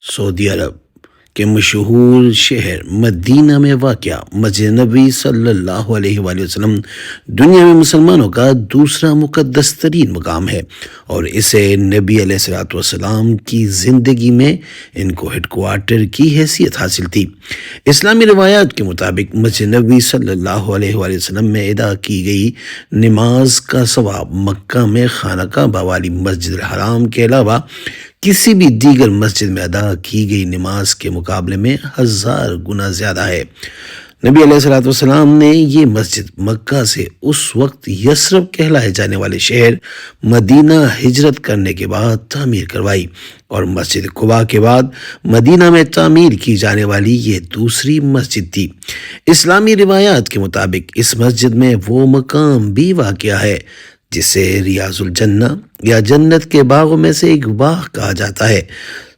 سعودی عرب کے مشہور شہر مدینہ میں واقع مسجد نبوی صلی اللہ علیہ وآلہ وسلم دنیا میں مسلمانوں کا دوسرا مقدس ترین مقام ہے، اور اسے نبی علیہ السلام کی زندگی میں ان کو ہیڈ کوارٹر کی حیثیت حاصل تھی۔ اسلامی روایات کے مطابق مسجد نبوی صلی اللہ علیہ وآلہ وسلم میں ادا کی گئی نماز کا ثواب مکہ میں خانہ کعبہ والی مسجد الحرام کے علاوہ کسی بھی دیگر مسجد میں ادا کی گئی نماز کے مقابلے میں 1000 گنا زیادہ ہے۔ نبی علیہ السلام نے یہ مسجد مکہ سے اس وقت یثرب کہلائے جانے والے شہر مدینہ ہجرت کرنے کے بعد تعمیر کروائی، اور مسجد قباء کے بعد مدینہ میں تعمیر کی جانے والی یہ دوسری مسجد تھی۔ اسلامی روایات کے مطابق اس مسجد میں وہ مقام بھی واقع ہے جسے ریاض الجنہ یا جنت کے باغوں میں سے ایک باغ کہا جاتا ہے۔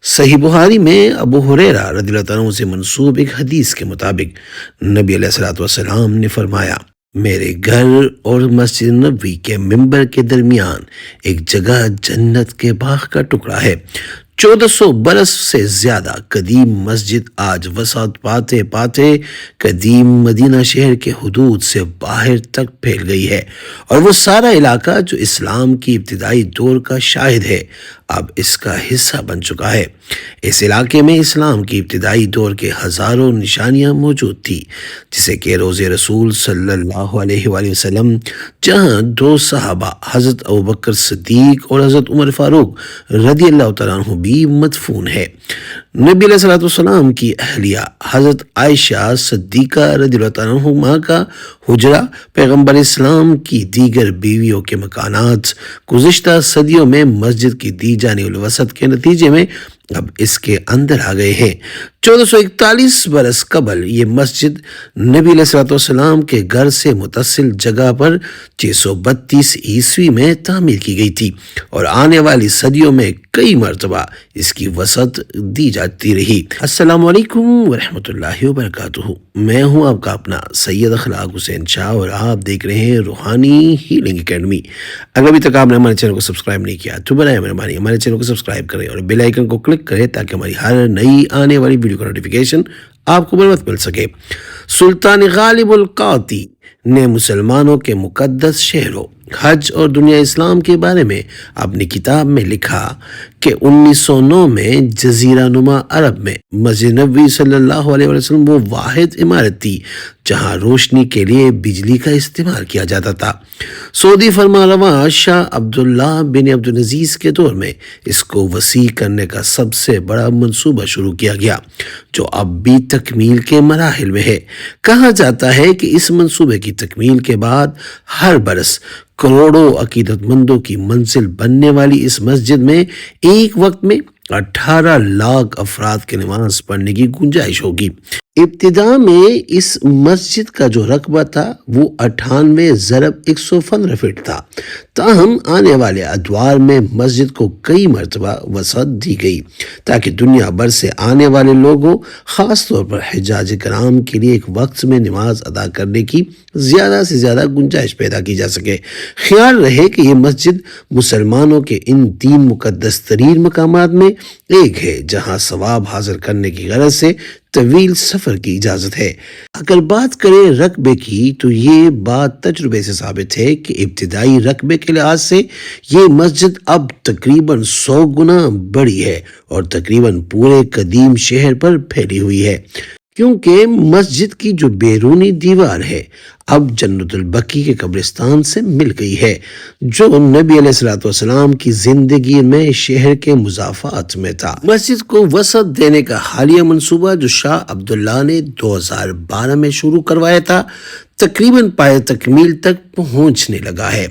صحیح بخاری میں ابو ہریرہ رضی اللہ عنہ سے منسوب ایک حدیث کے مطابق نبی علیہ السلام نے فرمایا، میرے گھر اور مسجد نبوی کے ممبر کے درمیان ایک جگہ جنت کے باغ کا ٹکڑا ہے۔ 1400 برس سے زیادہ قدیم مسجد آج وسعت پاتے پاتے قدیم مدینہ شہر کے حدود سے باہر تک پھیل گئی ہے، اور وہ سارا علاقہ جو اسلام کی ابتدائی دور کا شاہد ہے اب اس کا حصہ بن چکا ہے۔ اس علاقے میں اسلام کی ابتدائی دور کے ہزاروں نشانیاں موجود تھی، جسے کہ روضہ رسول صلی اللہ علیہ وآلہ وسلم، جہاں 2 صحابہ حضرت ابوبکر صدیق اور حضرت عمر فاروق رضی اللہ تعالیٰ عنہ بھی مدفون ہے۔ نبی علیہ السلام کی اہلیہ حضرت عائشہ صدیقہ رضی اللہ تعالیٰ عنہ کا حجرہ، پیغمبر اسلام کی دیگر بیویوں کے مکانات گزشتہ صدیوں میں مسجد کی دی جانے والی وسعت کے نتیجے میں اب اس کے اندر آ گئے ہیں۔ 1441 برس قبل یہ مسجد نبی علیہ السلام کے گھر سے متصل جگہ پر 632 عیسوی میں تعمیر کی گئی تھی، اور آنے والی صدیوں میں کئی مرتبہ اس کی وسعت دی جاتی رہی۔ السلام علیکم ورحمۃ اللہ وبرکاتہ۔ میں ہوں آپ کا اپنا سید اخلاق حسین شاہ، اور آپ دیکھ رہے ہیں روحانی ہیلنگ اکیڈمی۔ اگر ابھی تک آپ نے ہمارے چینل کو سبسکرائب نہیں کیا تو برائے مہربانی ہمارے چینل کو سبسکرائب کریں اور بیل آئیکن کو کلک کریں تاکہ ہماری ہر نئی آنے والی ویڈیو کا نوٹیفیکیشن آپ کو بر وقت مل سکے۔ سلطان غالب القاتی نے مسلمانوں کے مقدس شہروں حج اور دنیا اسلام کے بارے میں اپنی کتاب میں لکھا کہ 1909 میں جزیرہ نما عرب میں مسجد نبوی صلی اللہ علیہ وسلم وہ واحد عمارت تھی جہاں روشنی کے لیے بجلی کا استعمال کیا جاتا تھا۔ سعودی فرمانروا شاہ عبداللہ بن عبدالعزیز کے دور میں اس کو وسیع کرنے کا سب سے بڑا منصوبہ شروع کیا گیا، جو اب بھی تکمیل کے مراحل میں ہے۔ کہا جاتا ہے کہ اس منصوبے کی تکمیل کے بعد ہر برس کروڑوں عقیدت مندوں کی منزل بننے والی اس مسجد میں ایک وقت میں 18 لاکھ افراد کی نماز پڑھنے کی گنجائش ہوگی۔ ابتدا میں اس مسجد کا جو رقبہ تھا وہ 98 × 115 فٹ تھا، تاہم آنے والے ادوار میں مسجد کو کئی مرتبہ وسعت دی گئی تاکہ دنیا بھر سے آنے والے لوگوں، خاص طور پر حجاج کرام کے لیے ایک وقت میں نماز ادا کرنے کی زیادہ سے زیادہ گنجائش پیدا کی جا سکے۔ خیال رہے کہ یہ مسجد مسلمانوں کے ان 3 مقدس ترین مقامات میں ایک ہے جہاں ثواب حاصل کرنے کی غرض سے طویل سفر کی اجازت ہے۔ اگر بات کریں رقبے کی تو یہ بات تجربے سے ثابت ہے کہ ابتدائی رقبے کے لحاظ سے یہ مسجد اب تقریباً 100 گنا بڑی ہے اور تقریباً پورے قدیم شہر پر پھیلی ہوئی ہے، کیونکہ مسجد کی جو بیرونی دیوار ہے اب جنت البقیع کے قبرستان سے مل گئی ہے، جو نبی علیہ السلام کی زندگی میں شہر کے مضافات میں تھا۔ مسجد کو وسعت دینے کا حالیہ منصوبہ جو شاہ عبداللہ نے 2012 میں شروع کروایا تھا، تقریباً پائے تکمیل تک پہنچنے لگا ہے۔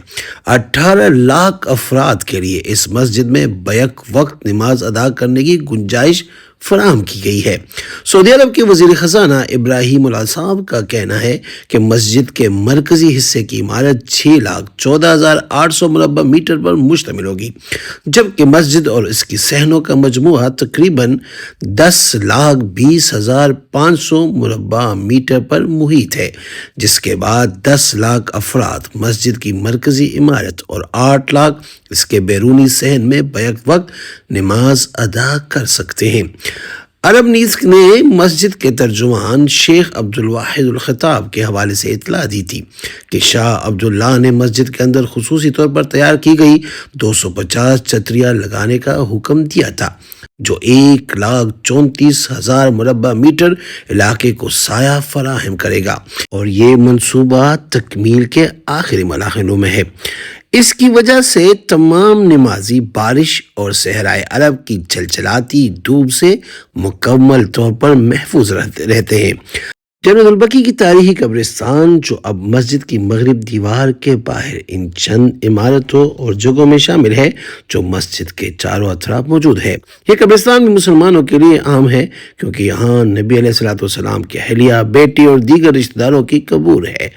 18 لاکھ افراد کے لیے اس مسجد میں بیک وقت نماز ادا کرنے کی گنجائش فراہم کی گئی ہے۔ سعودی عرب کے وزیر خزانہ ابراہیم العصاب کا کہنا ہے کہ مسجد کے مرکزی حصے کی عمارت 6,14,800 مربع میٹر پر مشتمل ہوگی، جبکہ مسجد اور اس کی صحنوں کا مجموعہ تقریباً 10,20,500 مربع میٹر پر محیط ہے، جس کے بعد 10 لاکھ افراد مسجد کی مرکزی عمارت اور 8 لاکھ اس کے بیرونی صحن میں بیک وقت نماز ادا کر سکتے ہیں۔ عرب نیوز نے مسجد کے ترجمان شیخ عبدالواحد الخطاب کے حوالے سے اطلاع دی تھی کہ شاہ عبداللہ نے مسجد کے اندر خصوصی طور پر تیار کی گئی 250 چھتریاں لگانے کا حکم دیا تھا، جو 1,34,000 مربع میٹر علاقے کو سایہ فراہم کرے گا، اور یہ منصوبہ تکمیل کے آخری مراحل میں ہے۔ اس کی وجہ سے تمام نمازی بارش اور صحرائے عرب کی جھلجھلاتی دھوپ سے مکمل طور پر محفوظ رہتے ہیں۔ جنرل البقی کی تاریخی قبرستان، جو اب مسجد کی مغرب دیوار کے باہر ان چند عمارتوں اور جگہوں میں شامل ہے جو مسجد کے چاروں اطراف موجود ہے، یہ قبرستان بھی مسلمانوں کے لیے عام ہے کیونکہ یہاں نبی علیہ السلام کی اہلیہ، بیٹی اور دیگر رشتہ داروں کی قبور ہے۔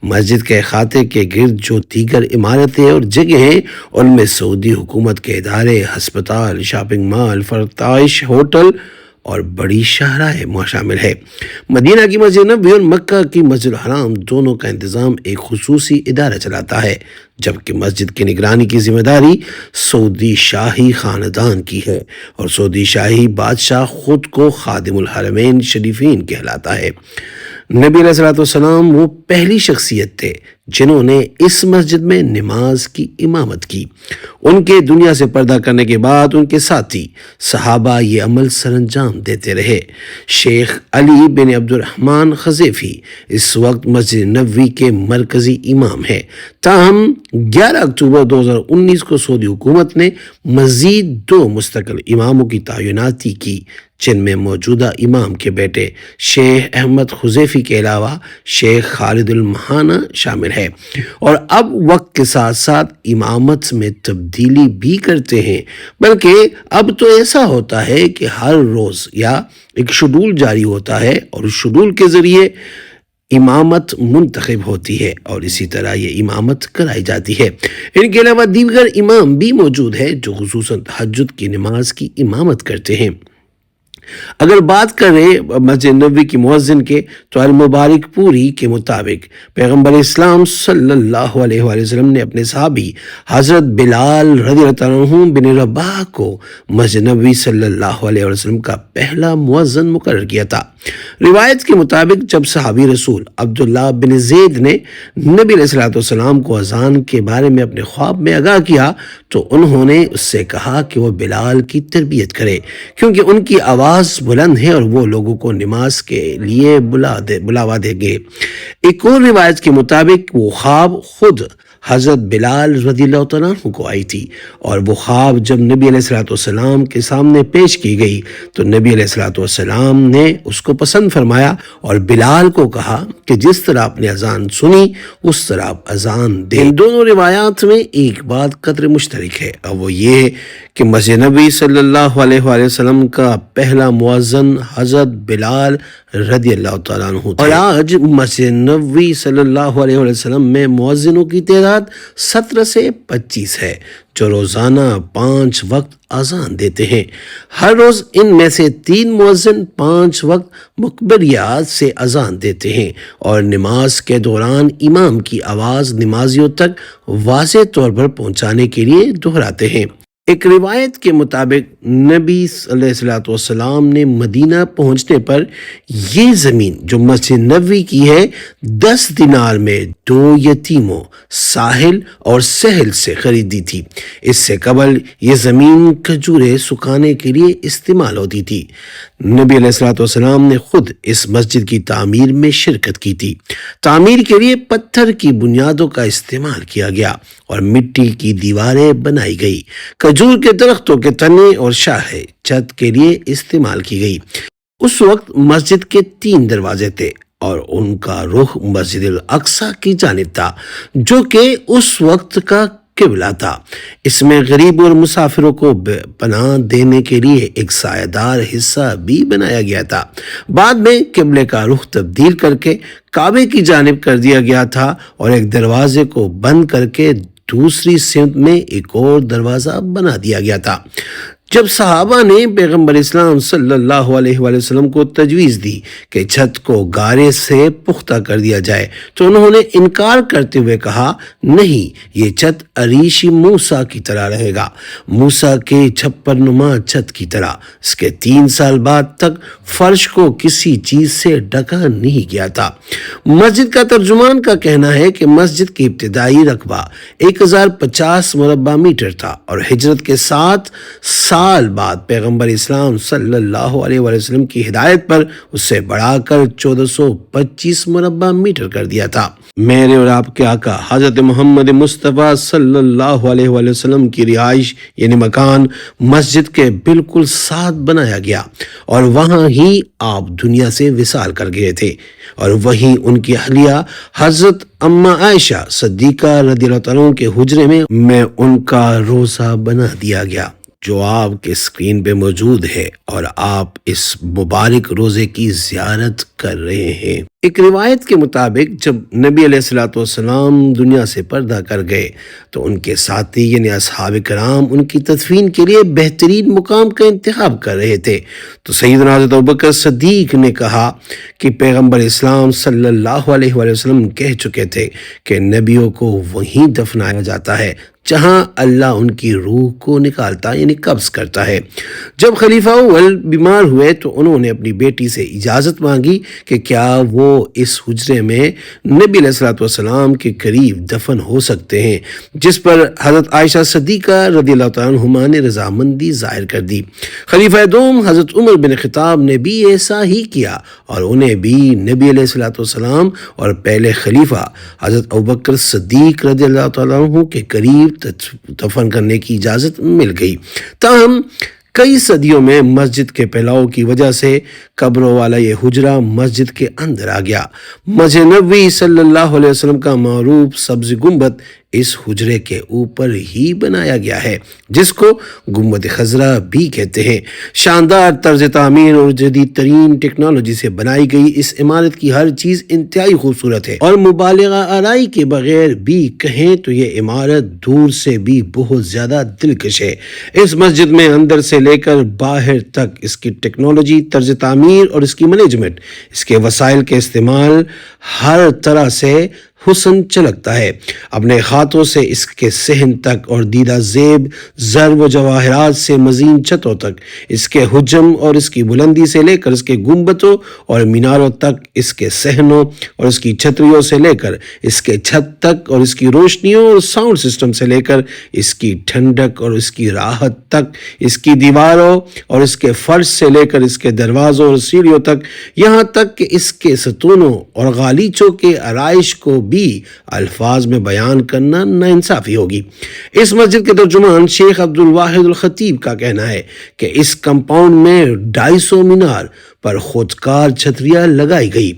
مسجد کے احاطے کے گرد جو دیگر عمارتیں اور جگہیں ہیں، ان میں سعودی حکومت کے ادارے، ہسپتال، شاپنگ مال، فرتائش ہوٹل اور بڑی شاہراہیں شامل ہے۔ مدینہ کی مسجد نبوی اور مکہ کی مسجد الحرام دونوں کا انتظام ایک خصوصی ادارہ چلاتا ہے، جبکہ مسجد کی نگرانی کی ذمہ داری سعودی شاہی خاندان کی ہے، اور سعودی شاہی بادشاہ خود کو خادم الحرمین شریفین کہلاتا ہے۔ نبی علیہ السلام وہ پہلی شخصیت تھے جنہوں نے اس مسجد میں نماز کی امامت کی۔ ان کے دنیا سے پردہ کرنے کے بعد ان کے ساتھی صحابہ یہ عمل سر انجام دیتے رہے۔ شیخ علی بن عبد الرحمن خزیفی اس وقت مسجد نبوی کے مرکزی امام ہیں، تاہم 11 اکتوبر 2019 کو سعودی حکومت نے مزید 2 مستقل اماموں کی تعیناتی کی، جن میں موجودہ امام کے بیٹے شیخ احمد خزیفی کے علاوہ شیخ خالد المہانہ شامل ہے، اور اب وقت کے ساتھ ساتھ امامت میں تبدیلی بھی کرتے ہیں، بلکہ اب تو ایسا ہوتا ہے کہ ہر روز یا ایک شیڈول جاری ہوتا ہے اور اس شیڈول کے ذریعے امامت منتخب ہوتی ہے اور اسی طرح یہ امامت کرائی جاتی ہے۔ ان کے علاوہ دیگر امام بھی موجود ہیں جو خصوصاً تہجد کی نماز کی امامت کرتے ہیں۔ اگر بات کریں مسجد نبوی کی مؤذن کے تو المبارک پوری کے مطابق پیغمبر اسلام صلی اللہ علیہ وآلہ وسلم نے اپنے صحابی حضرت بلال رضی اللہ عنہ بن رباح کو مسجد نبوی صلی اللہ علیہ وسلم کا پہلا مؤذن مقرر کیا تھا۔ روایت کے مطابق جب صحابی رسول عبداللہ بن زید نے نبی علیہ السلام کو اذان کے بارے میں اپنے خواب میں آگاہ کیا تو انہوں نے اس سے کہا کہ وہ بلال کی تربیت کرے، کیونکہ ان کی آواز بلند ہے اور وہ لوگوں کو نماز کے لیے بلاوا دیں گے۔ ایک اور روایت کے مطابق وہ خواب خود حضرت بلال رضی اللہ عنہ کو آئی تھی، اور وہ خواب جب نبی علیہ السلام کے سامنے پیش کی گئی تو نبی علیہ السلام نے اس کو پسند فرمایا اور بلال کو کہا کہ جس طرح آپ نے اذان سنی اس طرح آپ اذان دیں۔ ان دونوں روایات میں ایک بات قدر مشترک ہے، اور وہ یہ کہ مسجد نبوی صلی اللہ علیہ وآلہ وسلم کا پہلا مؤذن حضرت بلال رضی اللہ تعالیٰ عنہ تھے، اور آج مسجد نبوی صلی اللہ علیہ وآلہ وسلم میں مؤذنوں کی تعداد 17 سے 25 ہے جو روزانہ 5 وقت اذان دیتے ہیں۔ ہر روز ان میں سے 3 مؤذن 5 وقت مکبریات سے اذان دیتے ہیں اور نماز کے دوران امام کی آواز نمازیوں تک واضح طور پر پہنچانے کے لیے دہراتے ہیں۔ ایک روایت کے مطابق نبی صلی اللہ علیہ وسلم نے مدینہ پہنچنے پر یہ زمین جو مسجد نبوی کی ہے 10 دینار میں 2 یتیموں ساحل اور سہل سے خریدی تھی۔ اس سے قبل یہ زمین کھجوریں سکھانے کے لیے استعمال ہوتی تھی۔ نبی علیہ السلام نے خود اس مسجد کی تعمیر میں شرکت کی تھی۔ تعمیر کے لیے پتھر کی بنیادوں کا استعمال کیا گیا اور مٹی کی دیواریں بنائی گئی۔ کھجور کے درختوں کے تنے اور شاخیں چھت کے لیے استعمال کی گئی۔ اس وقت مسجد کے 3 دروازے تھے اور ان کا رخ مسجد الاقصی کی جانب تھا، جو کہ اس وقت کا قبلہ تھا۔ اس میں غریب اور مسافروں کو پناہ دینے کے لیے ایک سایہ دار حصہ بھی بنایا گیا تھا۔ بعد میں قبلے کا رخ تبدیل کر کے کعبے کی جانب کر دیا گیا تھا اور ایک دروازے کو بند کر کے دوسری سمت میں ایک اور دروازہ بنا دیا گیا تھا۔ جب صحابہ نے پیغمبر اسلام صلی اللہ علیہ وآلہ وسلم کو تجویز دی کہ چھت کو گارے سے پختہ کر دیا جائے تو انہوں نے انکار کرتے ہوئے کہا، نہیں، یہ چھت عریش موسیٰ کی طرح رہے گا، موسیٰ کے چھپر نما چھت کی طرح۔ اس کے 3 سال بعد تک فرش کو کسی چیز سے ڈھکا نہیں گیا تھا۔ مسجد کا ترجمان کا کہنا ہے کہ مسجد کی ابتدائی رقبہ 1050 مربع میٹر تھا اور ہجرت کے 7 سال بعد پیغمبر اسلام صلی اللہ علیہ وآلہ وسلم کی ہدایت پر اسے بڑھا کر 1425 مربع میٹر کر دیا تھا۔ میرے اور آپ کے آقا حضرت محمد مصطفیٰ صلی اللہ علیہ وآلہ وسلم کی رہائش یعنی مکان مسجد کے بالکل ساتھ بنایا گیا اور وہاں ہی آپ دنیا سے وصال کر گئے تھے، اور وہیں ان کی اہلیہ حضرت اماں عائشہ صدیقہ رضی اللہ تعالیٰ عنہ کے حجرے میں ان کا روضہ بنا دیا گیا جو آپ کے اسکرین پہ موجود ہے، اور آپ اس مبارک روزے کی زیارت کر رہے ہیں۔ ایک روایت کے مطابق جب نبی علیہ الصلوۃ والسلام دنیا سے پردہ کر گئے تو ان کے ساتھی یعنی اصحاب کرام ان کی تدفین کے لیے بہترین مقام کا انتخاب کر رہے تھے، تو سیدنا حضرت ابوبکر صدیق نے کہا کہ پیغمبر اسلام صلی اللہ علیہ وآلہ وسلم کہہ چکے تھے کہ نبیوں کو وہیں دفنایا جاتا ہے جہاں اللہ ان کی روح کو نکالتا یعنی قبض کرتا ہے۔ جب خلیفہ اول بیمار ہوئے تو انہوں نے اپنی بیٹی سے اجازت مانگی کہ کیا وہ اس حجرے میں نبی علیہ الصلوۃ والسلام کے قریب دفن ہو سکتے ہیں، جس پر حضرت عائشہ صدیقہ رضی اللہ تعالیٰ عنہما نے رضامندی ظاہر کر دی۔ خلیفہ دوم حضرت عمر بن خطاب نے بھی ایسا ہی کیا اور انہیں بھی نبی علیہ الصلوۃ والسلام اور پہلے خلیفہ حضرت ابوبکر صدیق رضی اللہ تعالیٰ عنہ کے قریب دفن کرنے کی اجازت مل گئی۔ تاہم کئی صدیوں میں مسجد کے پھیلاؤ کی وجہ سے قبروں والا یہ حجرہ مسجد کے اندر آ گیا۔ مسجد نبوی صلی اللہ علیہ وسلم کا معروف سبز گنبد اس حجرے کے اوپر ہی بنایا گیا ہے، جس کو گنبد خضرا بھی کہتے ہیں۔ شاندار طرز تعمیر اور جدید ترین ٹیکنالوجی سے بنائی گئی اس عمارت کی ہر چیز انتہائی خوبصورت ہے، اور مبالغہ آرائی کے بغیر بھی کہیں تو یہ عمارت دور سے بھی بہت زیادہ دلکش ہے۔ اس مسجد میں اندر سے لے کر باہر تک اس کی ٹیکنالوجی، طرز تعمیر اور اس کی مینجمنٹ، اس کے وسائل کے استعمال، ہر طرح سے حسن چلکتا ہے۔ اپنے ہاتھوں سے اس کے صحن تک اور دیدہ زیب زر و جواہرات سے مزین چھتوں تک، اس کے حجم اور اس کی بلندی سے لے کر اس کے گنبدوں اور میناروں تک، اس کے صحنوں اور اس کی چھتریوں سے لے کر اس کے چھت تک، اور اس کی روشنیوں اور ساؤنڈ سسٹم سے لے کر اس کی ٹھنڈک اور اس کی راحت تک، اس کی دیواروں اور اس کے فرش سے لے کر اس کے دروازوں اور سیڑھیوں تک، یہاں تک کہ اس کے ستونوں اور غالیچوں کے آرائش کو بھی الفاظ میں بیان کرنا ناانصافی ہوگی۔ اس مسجد کے ترجمان شیخ عبد الواحد الخطیب کا کہنا ہے کہ اس کمپاؤنڈ میں 250 مینار پر خودکار چھتریاں لگائی گئی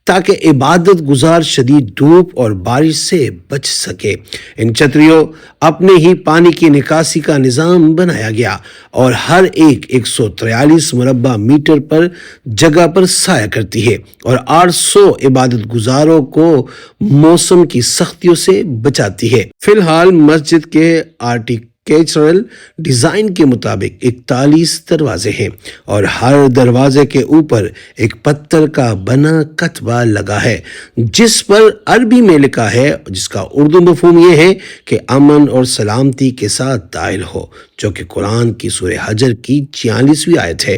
تاکہ عبادت گزار شدید دھوپ اور بارش سے بچ سکے۔ ان چھتریوں اپنے ہی پانی کی نکاسی کا نظام بنایا گیا اور ہر ایک 143 مربع میٹر پر جگہ پر سایہ کرتی ہے اور 800 عبادت گزاروں کو موسم کی سختیوں سے بچاتی ہے۔ فی الحال مسجد کے آرکیٹیکچرل ڈیزائن کے مطابق 41 دروازے ہیں اور ہر دروازے کے اوپر ایک پتھر کا بنا کتبہ لگا ہے جس پر عربی میں لکھا ہے، جس کا اردو مفہوم یہ ہے کہ امن اور سلامتی کے ساتھ داخل ہو، جو کہ قرآن کی سورہ حجر کی 46ویں آیت ہے۔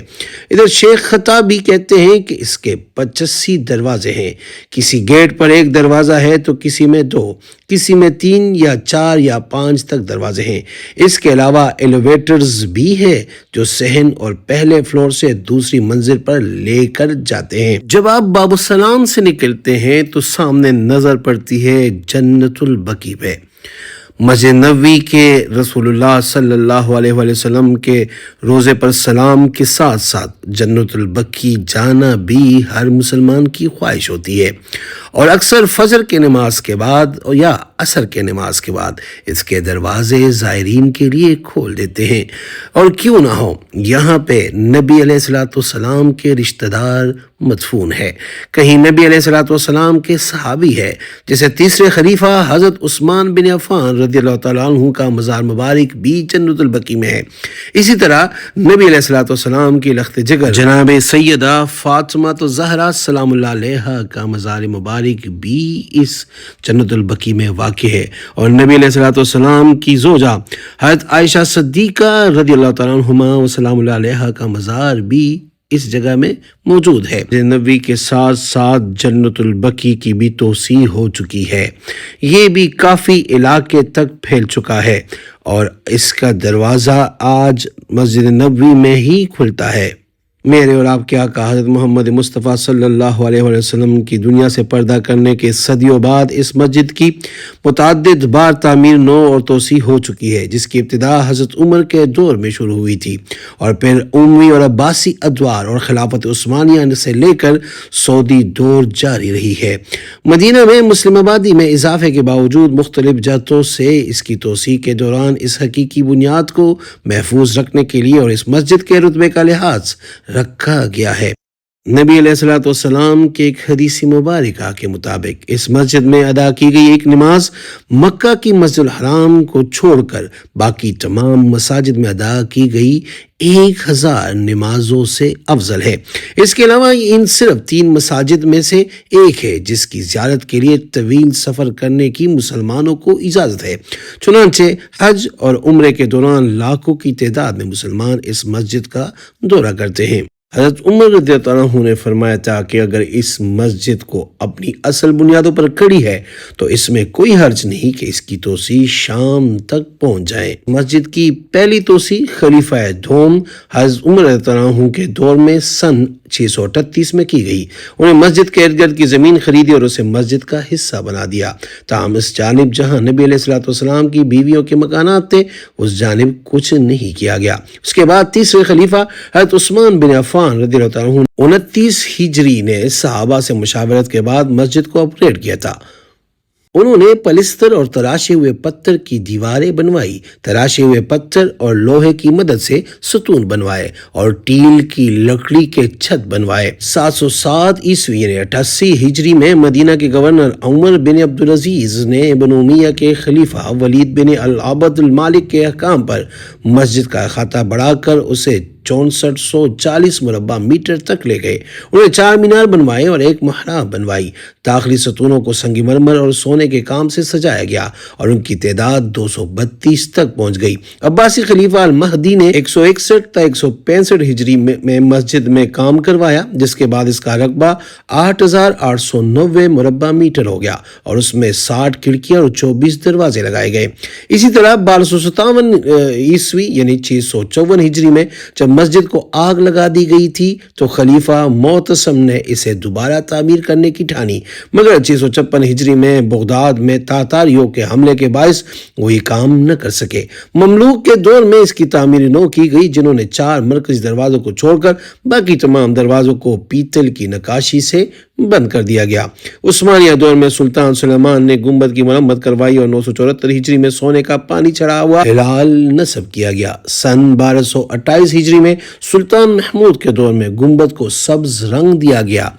ادھر شیخ خطابی کہتے ہیں کہ اس کے 85 دروازے ہیں، کسی گیٹ پر ایک دروازہ ہے تو کسی میں 2، کسی میں 3 یا 4 یا 5 تک دروازے ہیں۔ اس کے علاوہ ایلیویٹرز بھی ہے جو صحن اور پہلے فلور سے دوسری منزل پر لے کر جاتے ہیں۔ جب آپ باب السلام سے نکلتے ہیں تو سامنے نظر پڑتی ہے جنت البقیع پہ۔ مسجد نبوی کے رسول اللہ صلی اللہ علیہ وآلہ وسلم کے روزے پر سلام کے ساتھ ساتھ جنت البقیع جانا بھی ہر مسلمان کی خواہش ہوتی ہے، اور اکثر فجر کے نماز کے بعد یا عصر کے نماز کے بعد اس کے دروازے زائرین کے لیے کھول دیتے ہیں۔ اور کیوں نہ ہو، یہاں پہ نبی علیہ الصلوۃ والسلام کے رشتہ دار مدفون ہے۔ کہیں نبی علیہ الصلوۃ والسلام کے صحابی ہے، جیسے تیسرے خلیفہ حضرت عثمان بن عفان رضی اللہ تعالیٰ عنہ کا مزار مبارک بھی جنت البقیع میں ہے۔ اسی طرح نبی علیہ الصلوۃ والسلام کی لخت جگر جناب سیدہ فاطمہ الزہرا سلام اللہ علیہا کا مزار مبارک بھی اس جنت البقیع میں واقع ہے، اور نبی علیہ الصلوۃ والسلام کی زوجہ حضرت عائشہ صدیقہ رضی اللہ تعالیٰ عنہما و سلام اللہ علیہا کا مزار بھی اس جگہ میں موجود ہے۔ نبی کے ساتھ ساتھ جنت البقیع کی بھی توسیع ہو چکی ہے، یہ بھی کافی علاقے تک پھیل چکا ہے، اور اس کا دروازہ آج مسجد نبوی میں ہی کھلتا ہے۔ میرے اور آپ کے آقا حضرت محمد مصطفیٰ صلی اللہ علیہ وسلم کی دنیا سے پردہ کرنے کے صدیوں بعد اس مسجد کی متعدد بار تعمیر نو اور توسیع ہو چکی ہے، جس کی ابتدا حضرت عمر کے دور میں شروع ہوئی تھی، اور پھر اموی اور عباسی ادوار اور خلافت عثمانیہ سے لے کر سعودی دور جاری رہی ہے۔ مدینہ میں مسلم آبادی میں اضافے کے باوجود مختلف جہتوں سے اس کی توسیع کے دوران اس حقیقی بنیاد کو محفوظ رکھنے کے لیے اور اس مسجد کے رتبے کا لحاظ رکھا گیا ہے۔ نبی علیہ الصلوۃ والسلام کے ایک حدیث مبارکہ کے مطابق اس مسجد میں ادا کی گئی ایک نماز مکہ کی مسجد الحرام کو چھوڑ کر باقی تمام مساجد میں ادا کی گئی 1000 نمازوں سے افضل ہے۔ اس کے علاوہ ان صرف 3 مساجد میں سے ایک ہے جس کی زیارت کے لیے طویل سفر کرنے کی مسلمانوں کو اجازت ہے، چنانچہ حج اور عمرے کے دوران لاکھوں کی تعداد میں مسلمان اس مسجد کا دورہ کرتے ہیں۔ حضرت عمر رضی اللہ عنہ نے فرمایا تھا کہ اگر اس مسجد کو اپنی اصل بنیادوں پر کھڑی ہے تو اس میں کوئی حرج نہیں کہ اس کی توسیع شام تک پہنچ جائے۔ مسجد کی پہلی توسیع خلیفہ دوم حضرت عمر رضی اللہ عنہ کے دور میں سن 638 میں کی گئی۔ انہیں مسجد کے ارد گرد کی زمین خریدی اور اسے مسجد کا حصہ بنا دیا، تاہم اس جانب جہاں نبی علیہ الصلوۃ والسلام کی بیویوں کے مکانات تھے اس جانب کچھ نہیں کیا گیا۔ اس کے بعد تیسرے خلیفہ حضرت عثمان بن عفان رضی اللہ عنہ 29 ہجری نے صحابہ سے مشاورت کے بعد مسجد کو اپگریڈ کیا تھا۔ انہوں نے پلستر اور تراشے ہوئے پتھر کی دیواریں بنوائی، تراشے ہوئے پتھر اور لوہے کی مدد سے ستون بنوائے اور ٹیل کی لکڑی کے چھت بنوائے۔ 707 عیسوی یعنی 88 ہجری میں مدینہ کے گورنر عمر بن عبدالعزیز نے بنو امیہ کے خلیفہ ولید بن العبد المالک کے احکام پر مسجد کا احاطہ بڑھا کر اسے 6440 مربع میٹر تک لے گئے۔ انہیں 4 مینار بنوائے اور ایک محراب بنوائی۔ داخلی ستونوں کو سنگ مرمر اور سونے کے کام سے سجایا گیا اور ان کی تعداد 232 تک پہنچ گئی۔ عباسی خلیفہ المہدی نے 161 تا 165 ہجری میں مسجد میں کام کروایا، جس کے بعد اس کا رقبہ 8890 مربع میٹر ہو گیا اور اس میں 60 کھڑکیاں اور 24 دروازے لگائے گئے۔ اسی طرح 1257 عیسوی یعنی 654 ہجری میں جب مسجد کو آگ لگا دی گئی تھی تو خلیفہ معتصم نے اسے دوبارہ تعمیر کرنے کی ٹھانی، مگر 656 ہجری میں بغداد میں تاتاریوں کے حملے کے باعث وہ یہ کام نہ کر سکے۔ مملوک کے دور میں اس کی تعمیر نو کی گئی، جنہوں نے 4 مرکزی دروازوں کو چھوڑ کر باقی تمام دروازوں کو پیتل کی نقاشی سے بند کر دیا گیا۔ عثمانیہ دور میں سلطان سلیمان نے گنبد کی مرمت کروائی اور 974 ہجری میں سونے کا پانی چڑھا ہوا ہلال نصب کیا گیا۔ سن 1228 ہجری میں سلطان محمود کے دور میں گنبد کو سبز رنگ دیا گیا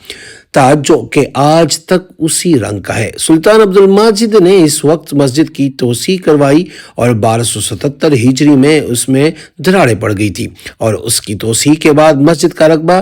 تھا جو کہ آج تک اسی رنگ کا ہے۔ سلطان عبد الماجد نے اس وقت مسجد کی توسیع کروائی اور 1277 ہجری میں اس میں دراڑیں پڑ گئی تھی اور اس کی توسیع کے بعد مسجد کا رقبہ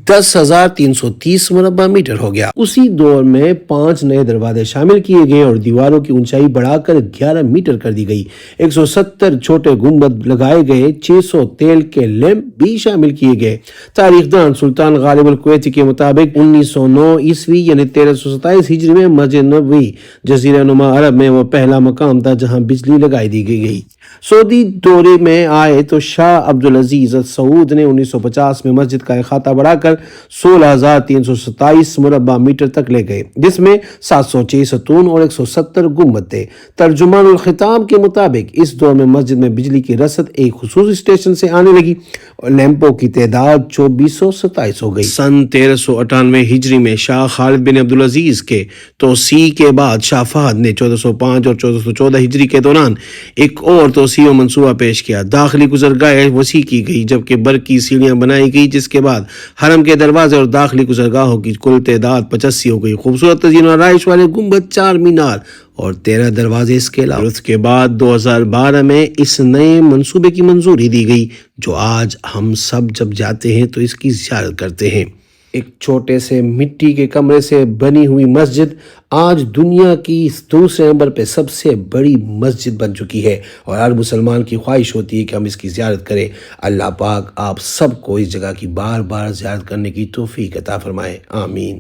10,330 مربع میٹر ہو گیا۔ اسی دور میں 5 نئے دروازے شامل کیے گئے اور دیواروں کی اونچائی بڑھا کر 11 میٹر کر دی گئی۔ 170 چھوٹے گنبد لگائے گئے، 600 تیل کے لیمپ بھی شامل کیے گئے۔ تاریخ دان سلطان غالب الکویتی کے مطابق 1909 عیسوی یعنی 1327 ہجری میں مسجد نبوی جزیرہ نما عرب میں وہ پہلا مقام تھا جہاں بجلی لگائی دی گئی۔ سعودی دورے میں آئے تو شاہ عبدالعزیز سعود نے 1950 میں مسجد کا احاطہ بڑھا کر 16,327 مربع میٹر تک لے گئے، جس میں 706 ستون اور 170 گنبد تھے۔ ترجمان الخطاب کے مطابق اس دور میں مسجد میں بجلی کی رسد ایک خصوصی اسٹیشن سے آنے لگی اور لیمپوں کی تعداد 2427 ہو گئی۔ سن 1398 ہجری میں شاہ خالد بن عبدالعزیز کے توسیع کے بعد شاہ فہد نے 1405 اور 1414 ہجری کے دوران ایک اور توسیع توسیع و منصوبہ پیش کیا. داخلی گزرگاہ وسیع کی گئی جبکہ برقی سیڑھیاں بنائی گئی، جس کے بعد حرم کے دروازے اور داخلی گزرگاہوں کی کل تعداد 85 ہو گئی. خوبصورت تزئین و آرائش والے گنبد، 4 مینار اور 13 دروازے اس کے علاوہ. اس کے بعد 2012 میں اس نئے منصوبے کی منظوری دی گئی، جو آج ہم سب جب جاتے ہیں تو اس کی زیارت کرتے ہیں. ایک چھوٹے سے مٹی کے کمرے سے بنی ہوئی مسجد آج دنیا کی دوسرے نمبر پہ سب سے بڑی مسجد بن چکی ہے، اور ہر مسلمان کی خواہش ہوتی ہے کہ ہم اس کی زیارت کریں. اللہ پاک آپ سب کو اس جگہ کی بار بار زیارت کرنے کی توفیق عطا فرمائے. آمین.